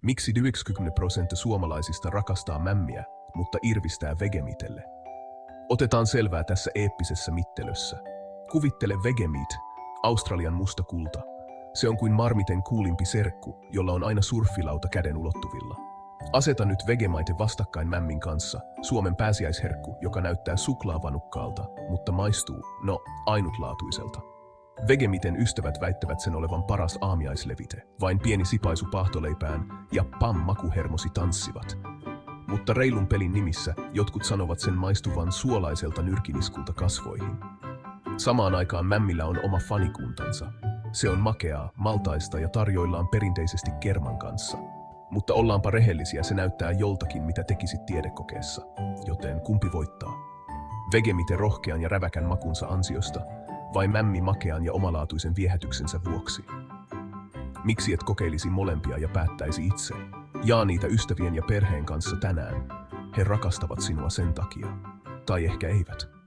Miksi 90% suomalaisista rakastaa mämmiä, mutta irvistää vegemitelle? Otetaan selvää tässä eeppisessä mittelössä. Kuvittele vegemeat, Australian musta kulta. Se on kuin marmiten kuulimpi serkku, jolla on aina surffilauta käden ulottuvilla. Aseta nyt vegemaite vastakkain mämmin kanssa, Suomen pääsiäisherkku, joka näyttää suklaavanukkaalta, mutta maistuu, ainutlaatuiselta. Vegemiten ystävät väittävät sen olevan paras aamiaislevite. Vain pieni sipaisu paahtoleipään ja makuhermosi tanssivat. Mutta reilun pelin nimissä jotkut sanovat sen maistuvan suolaiselta nyrkiniskulta kasvoihin. Samaan aikaan mämmillä on oma fanikuntansa. Se on makeaa, maltaista ja tarjoillaan perinteisesti kerman kanssa. Mutta ollaanpa rehellisiä, se näyttää joltakin, mitä tekisit tiedekokeessa. Joten kumpi voittaa? Vegemite rohkean ja räväkän makunsa ansiosta vai mämmi makean ja omalaatuisen viehätyksensä vuoksi? Miksi et kokeilisi molempia ja päättäisi itse? Jaa niitä ystävien ja perheen kanssa tänään. He rakastavat sinua sen takia. Tai ehkä eivät.